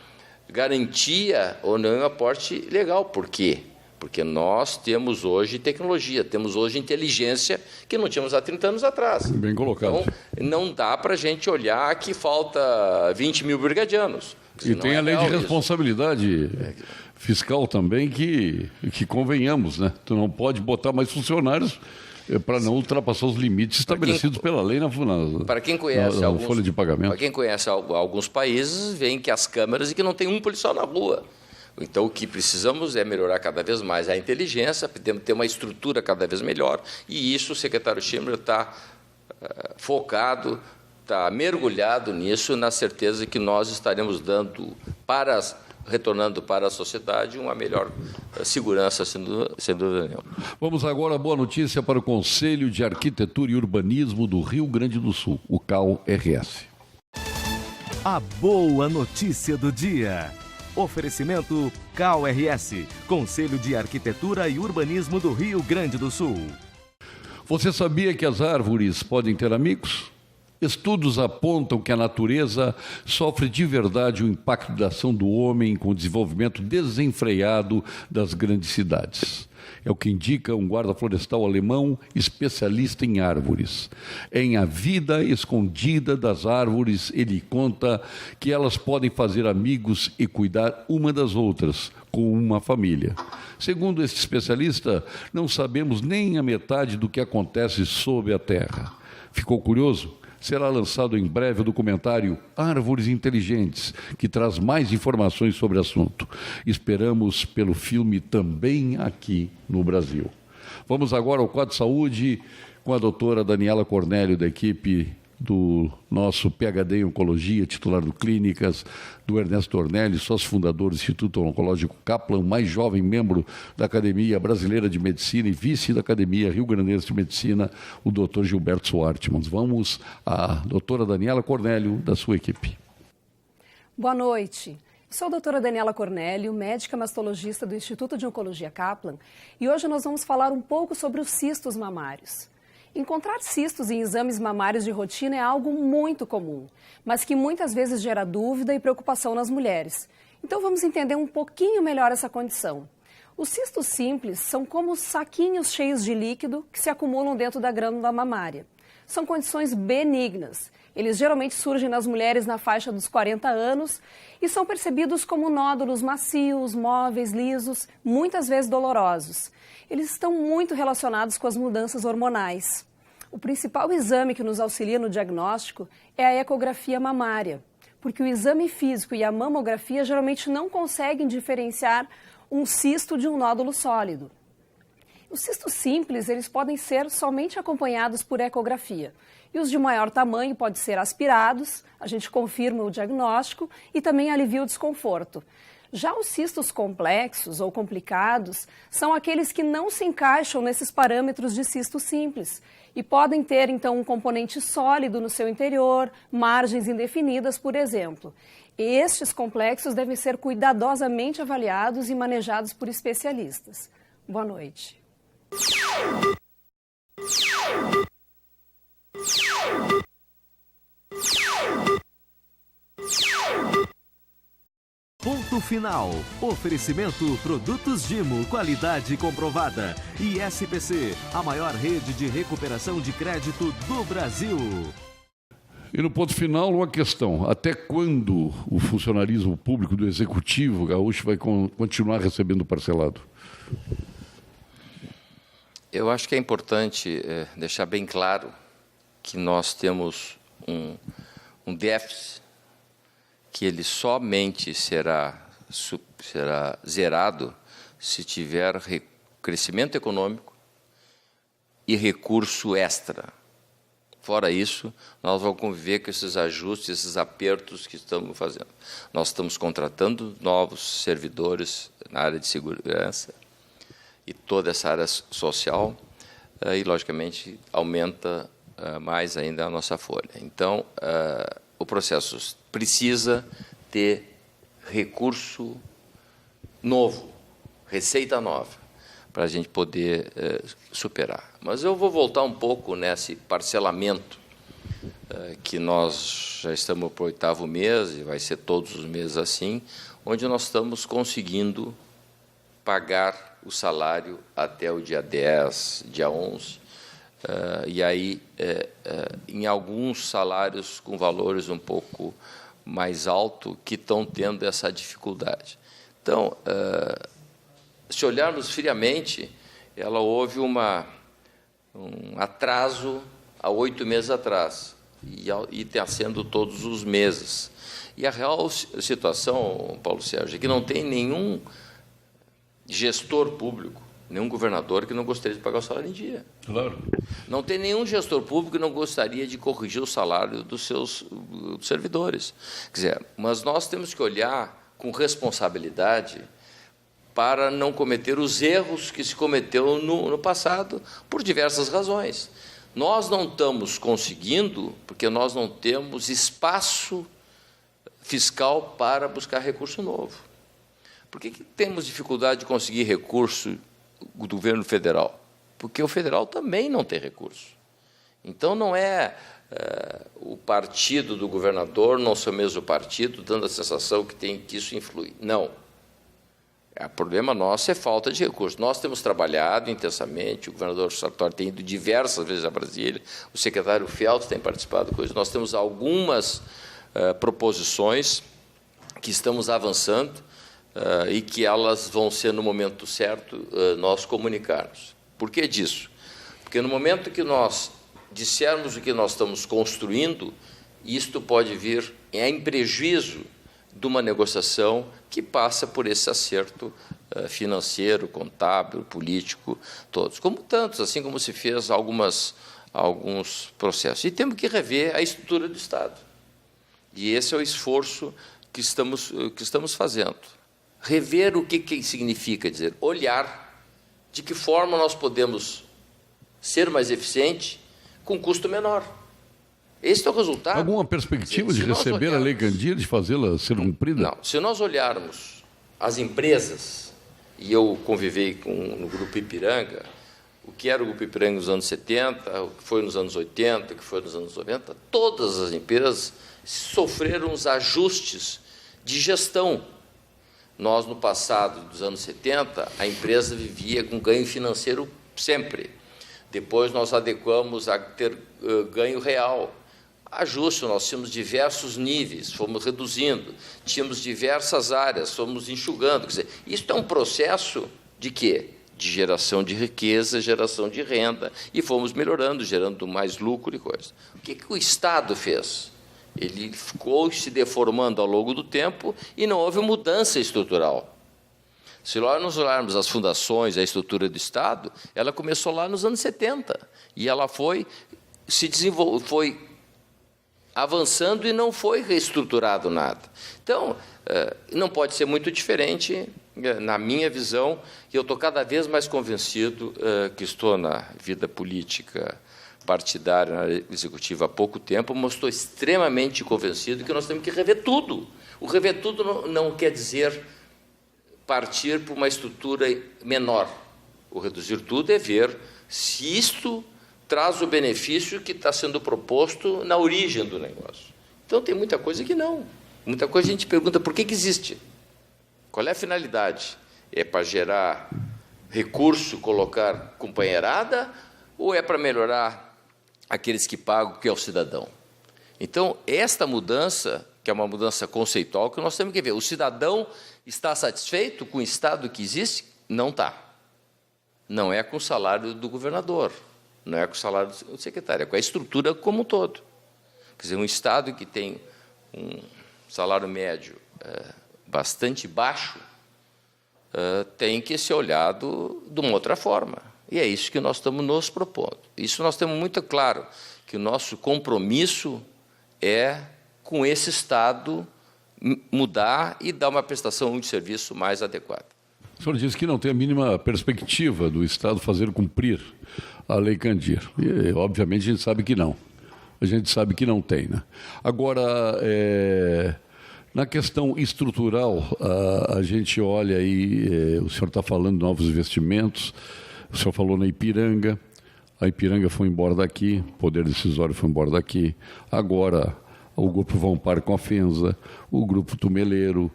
garantia ou nenhum aporte legal. Por quê? Porque nós temos hoje tecnologia, temos hoje inteligência que não tínhamos há 30 anos atrás. Bem colocado. Então, não dá para a gente olhar que falta 20 mil brigadianos. E tem a lei de responsabilidade fiscal também, que convenhamos, né? Tu não pode botar mais funcionários para não ultrapassar os limites estabelecidos pela lei na folha de pagamento. Para quem conhece alguns países, vem que as câmeras e que não tem um policial na rua. Então, o que precisamos é melhorar cada vez mais a inteligência, ter uma estrutura cada vez melhor, e isso o secretário Schimel está focado, está mergulhado nisso, na certeza que nós estaremos retornando para a sociedade uma melhor segurança, sem dúvida nenhuma. Vamos agora, boa notícia para o Conselho de Arquitetura e Urbanismo do Rio Grande do Sul, o CAU-RS. A boa notícia do dia. Oferecimento KRS, Conselho de Arquitetura e Urbanismo do Rio Grande do Sul. Você sabia que as árvores podem ter amigos? Estudos apontam que a natureza sofre de verdade o impacto da ação do homem com o desenvolvimento desenfreado das grandes cidades. É o que indica um guarda florestal alemão especialista em árvores. Em A Vida Escondida das Árvores, ele conta que elas podem fazer amigos e cuidar uma das outras, com uma família. Segundo este especialista, não sabemos nem a metade do que acontece sob a terra. Ficou curioso? Será lançado em breve o documentário Árvores Inteligentes, que traz mais informações sobre o assunto. Esperamos pelo filme também aqui no Brasil. Vamos agora ao quadro de saúde com a doutora Daniela Cornélio, da equipe do nosso PhD em Oncologia, titular do Clínicas, do Ernesto Ornelli, sócio fundador do Instituto Oncológico Kaplan, mais jovem membro da Academia Brasileira de Medicina e vice da Academia Rio Grandense de Medicina, o Dr. Gilberto Swartmans. Vamos à doutora Daniela Cornélio, da sua equipe. Boa noite. Sou a doutora Daniela Cornélio, médica mastologista do Instituto de Oncologia Kaplan, e hoje nós vamos falar um pouco sobre os cistos mamários. Encontrar cistos em exames mamários de rotina é algo muito comum, mas que muitas vezes gera dúvida e preocupação nas mulheres. Então vamos entender um pouquinho melhor essa condição. Os cistos simples são como saquinhos cheios de líquido que se acumulam dentro da glândula mamária. São condições benignas. Eles geralmente surgem nas mulheres na faixa dos 40 anos e são percebidos como nódulos macios, móveis, lisos, muitas vezes dolorosos. Eles estão muito relacionados com as mudanças hormonais. O principal exame que nos auxilia no diagnóstico é a ecografia mamária, porque o exame físico e a mamografia geralmente não conseguem diferenciar um cisto de um nódulo sólido. Os cistos simples, eles podem ser somente acompanhados por ecografia. E os de maior tamanho podem ser aspirados, a gente confirma o diagnóstico e também alivia o desconforto. Já os cistos complexos ou complicados são aqueles que não se encaixam nesses parâmetros de cisto simples e podem ter, então, um componente sólido no seu interior, margens indefinidas, por exemplo. Estes complexos devem ser cuidadosamente avaliados e manejados por especialistas. Boa noite. Ponto final. Oferecimento Produtos Gimo, qualidade comprovada. E SPC, a maior rede de recuperação de crédito do Brasil. E no ponto final, uma questão. Até quando o funcionalismo público do Executivo gaúcho vai continuar recebendo parcelado? Eu acho que é importante deixar bem claro que nós temos um déficit que ele somente será zerado se tiver crescimento econômico e recurso extra. Fora isso, nós vamos conviver com esses ajustes, esses apertos que estamos fazendo. Nós estamos contratando novos servidores na área de segurança e toda essa área social e, logicamente, aumenta mais ainda a nossa folha. Então, o processo precisa ter recurso novo, receita nova, para a gente poder superar. Mas eu vou voltar um pouco nesse parcelamento, que nós já estamos para o 8º mês, e vai ser todos os meses assim, onde nós estamos conseguindo pagar o salário até o dia 10, dia 11, e aí, em alguns salários com valores um pouco mais altos que estão tendo essa dificuldade. Então, se olharmos friamente, houve um atraso há 8 meses atrás, e está sendo todos os meses. E a real situação, Paulo Sérgio, é que não tem nenhum gestor público, nenhum governador que não gostaria de pagar o salário em dia. Claro. Não tem nenhum gestor público que não gostaria de corrigir o salário dos seus servidores. Quer dizer, mas nós temos que olhar com responsabilidade para não cometer os erros que se cometeu no passado, por diversas razões. Nós não estamos conseguindo, porque nós não temos espaço fiscal para buscar recurso novo. Por que temos dificuldade de conseguir recurso do governo federal? Porque o federal também não tem recurso. Então, não é o partido do governador, não ser o mesmo partido, dando a sensação que isso influi. Não. O problema nosso é falta de recursos. Nós temos trabalhado intensamente, o governador Sartori tem ido diversas vezes a Brasília, o secretário Feltz tem participado com isso. Nós temos algumas proposições que estamos avançando e que elas vão ser, no momento certo, nós comunicarmos. Por que disso? Porque no momento que nós dissermos o que nós estamos construindo, isto pode vir em prejuízo de uma negociação que passa por esse acerto financeiro, contábil, político, todos. Como tantos, assim como se fez alguns processos. E temos que rever a estrutura do Estado. E esse é o esforço que estamos fazendo. Rever o que significa, dizer, olhar de que forma nós podemos ser mais eficientes com custo menor. Esse é o resultado. Alguma perspectiva de receber a Lei Candir, de fazê-la ser cumprida? Não. Se nós olharmos as empresas, e eu convivei no Grupo Ipiranga, o que era o Grupo Ipiranga nos anos 70, o que foi nos anos 80, o que foi nos anos 90, todas as empresas sofreram os ajustes de gestão. Nós, no passado dos anos 70, a empresa vivia com ganho financeiro sempre. Depois nós adequamos a ter ganho real. Ajuste, nós tínhamos diversos níveis, fomos reduzindo, tínhamos diversas áreas, fomos enxugando. Quer dizer, isso é um processo de quê? De geração de riqueza, geração de renda, e fomos melhorando, gerando mais lucro e coisa. O que o Estado fez? Ele ficou se deformando ao longo do tempo e não houve mudança estrutural. Se nós olharmos as fundações, a estrutura do Estado, ela começou lá nos anos 70, e ela foi avançando e não foi reestruturado nada. Então, não pode ser muito diferente, na minha visão, e eu estou cada vez mais convencido que estou na vida política partidária, na executiva há pouco tempo, mas estou extremamente convencido que nós temos que rever tudo. O rever tudo não quer dizer partir para uma estrutura menor. O reduzir tudo é ver se isto traz o benefício que está sendo proposto na origem do negócio. Então, tem muita coisa que não. Muita coisa a gente pergunta por que existe. Qual é a finalidade? É para gerar recurso, colocar companheirada, ou é para melhorar aqueles que pagam, que é o cidadão? Então, esta mudança, que é uma mudança conceitual, que nós temos que ver. O cidadão está satisfeito com o Estado que existe? Não está. Não é com o salário do governador, não é com o salário do secretário, é com a estrutura como um todo. Quer dizer, um Estado que tem um salário médio bastante baixo tem que ser olhado de uma outra forma. E é isso que nós estamos nos propondo. Isso nós temos muito claro, que o nosso compromisso é com esse Estado mudar e dar uma prestação de serviço mais adequada. O senhor disse que não tem a mínima perspectiva do Estado fazer cumprir a Lei Candir. E, obviamente, a gente sabe que não. A gente sabe que não tem, né? Agora, na questão estrutural, a gente olha aí, o senhor está falando de novos investimentos, o senhor falou na Ipiranga, a Ipiranga foi embora daqui, o Poder Decisório foi embora daqui, agora o Grupo Vãopar com a Fenza, o Grupo Tumeleiro,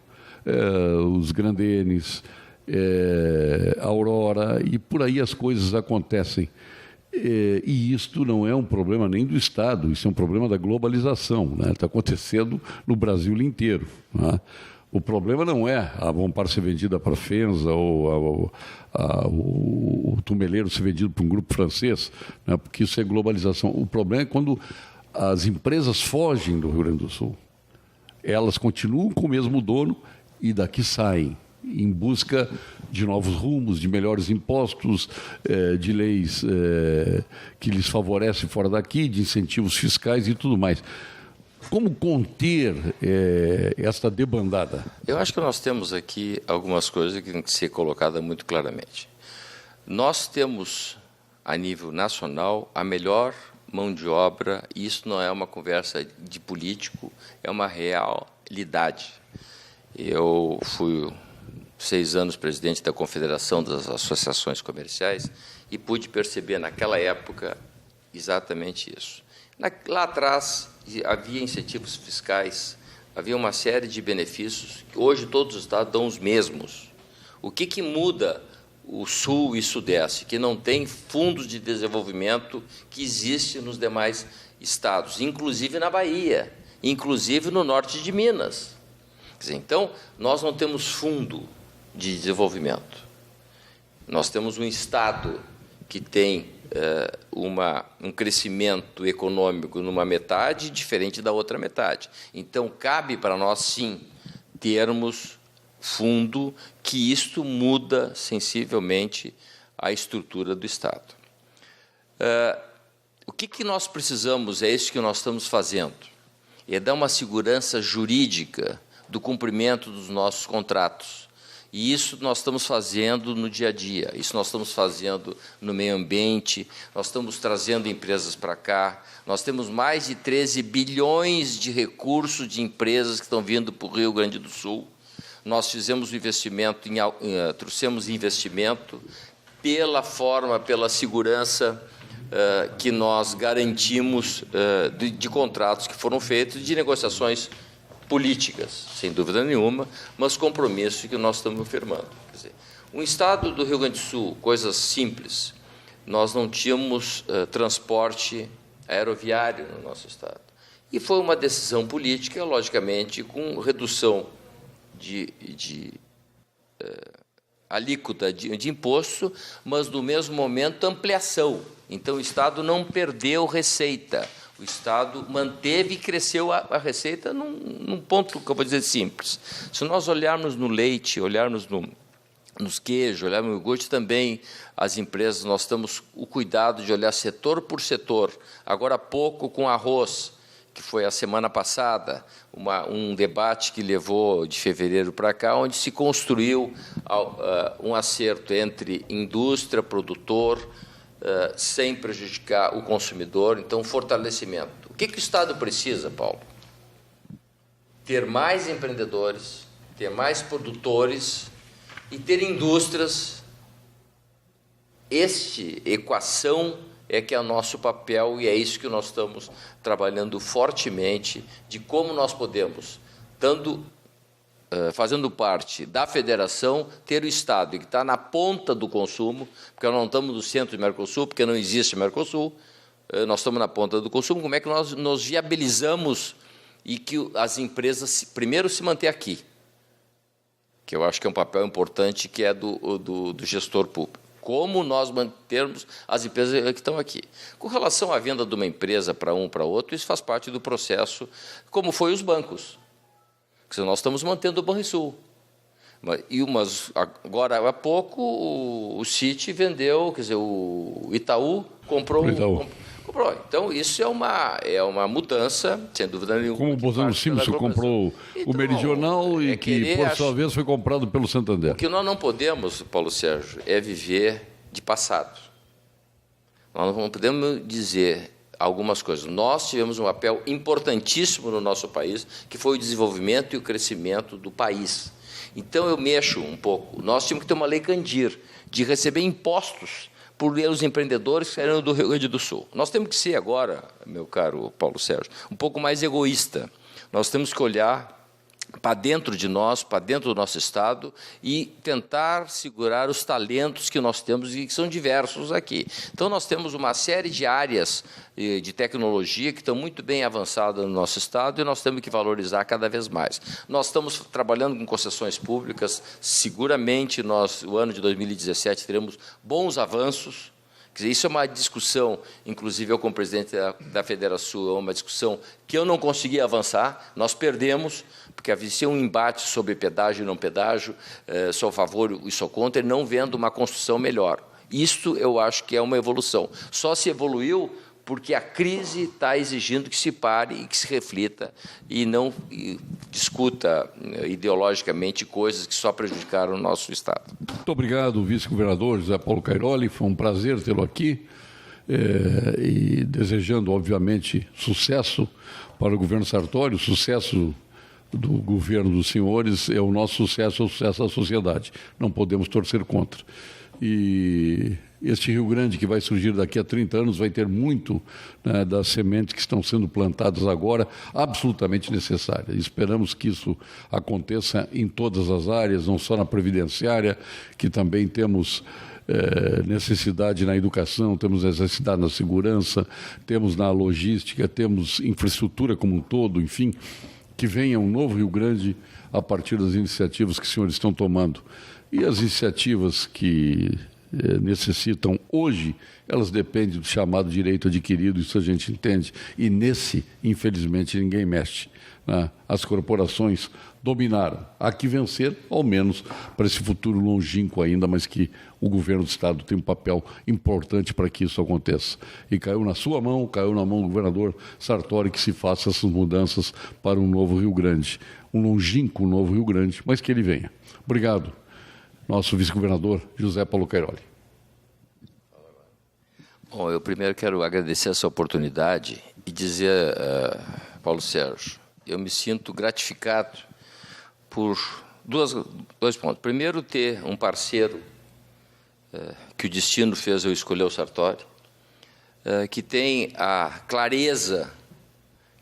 os Grandenes, a Aurora, e por aí as coisas acontecem. E isto não é um problema nem do Estado, isso é um problema da globalização, né? Está acontecendo no Brasil inteiro, né? O problema não é a Vãopar ser vendida para a Fenza ou o Tumeleiro ser vendido para um grupo francês, né? Porque isso é globalização. O problema é quando as empresas fogem do Rio Grande do Sul. Elas continuam com o mesmo dono e daqui saem, em busca de novos rumos, de melhores impostos, de leis que lhes favorecem fora daqui, de incentivos fiscais e tudo mais. Como conter esta debandada? Eu acho que nós temos aqui algumas coisas que têm que ser colocadas muito claramente. Nós temos, a nível nacional, a melhor mão de obra, e isso não é uma conversa de político, é uma realidade. Eu fui 6 anos presidente da Confederação das Associações Comerciais e pude perceber naquela época exatamente isso. Lá atrás havia incentivos fiscais, havia uma série de benefícios que hoje todos os estados dão os mesmos. O que muda o Sul e Sudeste? Que não tem fundos de desenvolvimento que existem nos demais estados, inclusive na Bahia, inclusive no norte de Minas. Quer dizer, então, nós não temos fundo de desenvolvimento. Nós temos um estado que tem um crescimento econômico numa metade diferente da outra metade. Então, cabe para nós, sim, termos fundo, que isto muda sensivelmente a estrutura do Estado. O que nós precisamos, é isso que nós estamos fazendo, é dar uma segurança jurídica do cumprimento dos nossos contratos. E isso nós estamos fazendo no dia a dia, isso nós estamos fazendo no meio ambiente, nós estamos trazendo empresas para cá, nós temos mais de 13 bilhões de recursos de empresas que estão vindo para o Rio Grande do Sul. Nós fizemos um investimento, trouxemos investimento pela segurança que nós garantimos de contratos que foram feitos, de negociações políticas, sem dúvida nenhuma, mas compromissos que nós estamos firmando. Quer dizer, um estado do Rio Grande do Sul, coisas simples, nós não tínhamos transporte aeroviário no nosso estado. E foi uma decisão política, logicamente, com redução de alíquota de imposto, mas, no mesmo momento, ampliação. Então, o estado não perdeu receita. O Estado manteve e cresceu a receita num ponto que eu vou dizer simples. Se nós olharmos no leite, olharmos nos queijos, olharmos no iogurte, também as empresas, nós temos o cuidado de olhar setor por setor. Agora há pouco, com arroz, que foi a semana passada, um debate que levou de fevereiro para cá, onde se construiu um acerto entre indústria, produtor, sem prejudicar o consumidor. Então, fortalecimento. O que o Estado precisa, Paulo? Ter mais empreendedores, ter mais produtores e ter indústrias. Esta equação é que é o nosso papel e é isso que nós estamos trabalhando fortemente, de como nós podemos, fazendo parte da federação, ter o Estado que está na ponta do consumo, porque nós não estamos no centro do Mercosul, porque não existe Mercosul, nós estamos na ponta do consumo. Como é que nós nos viabilizamos e que as empresas, primeiro, se manter aqui, que eu acho que é um papel importante, que é do gestor público. Como nós mantermos as empresas que estão aqui. Com relação à venda de uma empresa para um para outro, isso faz parte do processo, como foi os bancos. Nós estamos mantendo o Banrisul. Mas agora, há pouco, o Citi vendeu, quer dizer, o Itaú comprou. Comprou. Então, isso é uma mudança, sem dúvida nenhuma. Como o Bozano Simpson comprou o Meridional e que, por sua vez, foi comprado pelo Santander. O que nós não podemos, Paulo Sérgio, é viver de passado. Nós não podemos dizer algumas coisas. Nós tivemos um papel importantíssimo no nosso país, que foi o desenvolvimento e o crescimento do país. Então, eu mexo um pouco. Nós tínhamos que ter uma lei Candir, de receber impostos por os empreendedores que saíram do Rio Grande do Sul. Nós temos que ser agora, meu caro Paulo Sérgio, um pouco mais egoísta. Nós temos que olhar para dentro de nós, para dentro do nosso Estado e tentar segurar os talentos que nós temos e que são diversos aqui. Então, nós temos uma série de áreas de tecnologia que estão muito bem avançadas no nosso Estado e nós temos que valorizar cada vez mais. Nós estamos trabalhando com concessões públicas, seguramente o ano de 2017 teremos bons avanços. Quer dizer, isso é uma discussão, inclusive eu como presidente da Federação, é uma discussão que eu não consegui avançar, nós perdemos, porque havia um embate sobre pedágio e não pedágio, sou a favor e sou contra, e não vendo uma construção melhor. Isto eu acho que é uma evolução. Só se evoluiu porque a crise está exigindo que se pare e que se reflita e não discuta ideologicamente coisas que só prejudicaram o nosso Estado. Muito obrigado, vice-governador José Paulo Cairoli. Foi um prazer tê-lo aqui e desejando, obviamente, sucesso para o governo Sartori, sucesso do governo dos senhores é o nosso sucesso, é o sucesso da sociedade. Não podemos torcer contra. E este Rio Grande que vai surgir daqui a 30 anos vai ter muito, né, das sementes que estão sendo plantadas agora, absolutamente necessárias. Esperamos que isso aconteça em todas as áreas, não só na previdenciária, que também temos necessidade na educação, temos necessidade na segurança, temos na logística, temos infraestrutura como um todo, enfim, que venha um novo Rio Grande a partir das iniciativas que os senhores estão tomando. E as iniciativas que necessitam hoje, elas dependem do chamado direito adquirido, isso a gente entende, e nesse, infelizmente, ninguém mexe, né? As corporações dominaram. Há que vencer, ao menos, para esse futuro longínquo ainda, mas que o governo do Estado tem um papel importante para que isso aconteça. E caiu na sua mão, caiu na mão do governador Sartori que se faça essas mudanças para um novo Rio Grande. Um longínquo novo Rio Grande, mas que ele venha. Obrigado, nosso vice-governador José Paulo Cairoli. Bom, eu primeiro quero agradecer essa oportunidade e dizer, Paulo Sérgio, eu me sinto gratificado por dois pontos. Primeiro, ter um parceiro que o destino fez eu escolher o Sartori, que tem a clareza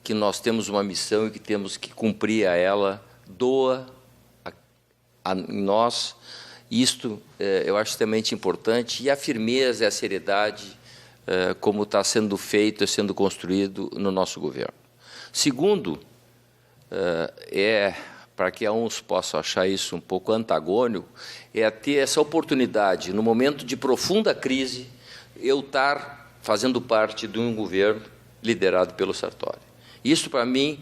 que nós temos uma missão e que temos que cumprir a ela, doa a nós. Isto eu acho extremamente importante, e a firmeza e a seriedade como está sendo feito e sendo construído no nosso governo. Segundo, para que uns possam achar isso um pouco antagônico, é ter essa oportunidade, no momento de profunda crise, eu estar fazendo parte de um governo liderado pelo Sartori. Isso, para mim,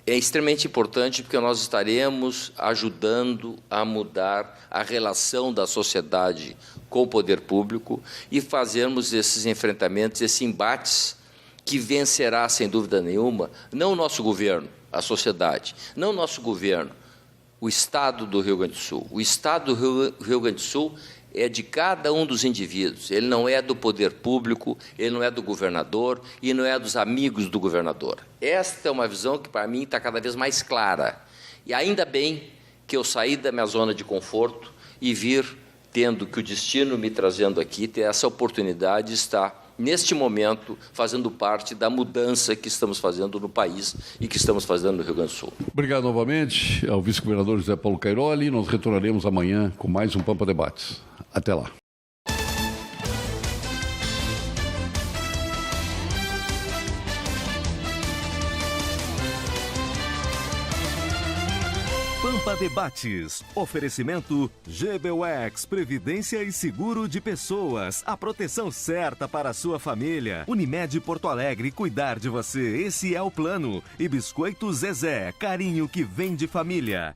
é extremamente importante, porque nós estaremos ajudando a mudar a relação da sociedade com o poder público e fazermos esses enfrentamentos, esses embates, que vencerá, sem dúvida nenhuma, não o nosso governo, a sociedade, não o nosso governo, o Estado do Rio Grande do Sul. O Estado do Rio Grande do Sul é de cada um dos indivíduos, ele não é do poder público, ele não é do governador e não é dos amigos do governador. Esta é uma visão que, para mim, está cada vez mais clara. E ainda bem que eu saí da minha zona de conforto e vir tendo que o destino me trazendo aqui, ter essa oportunidade de estar, neste momento, fazendo parte da mudança que estamos fazendo no país e que estamos fazendo no Rio Grande do Sul. Obrigado novamente ao vice-governador José Paulo Cairoli. Nós retornaremos amanhã com mais um Pampa Debates. Até lá. Pampa Debates. Oferecimento GBUX, Previdência e Seguro de Pessoas. A proteção certa para a sua família. Unimed Porto Alegre, cuidar de você, esse é o plano. E Biscoito Zezé, carinho que vem de família.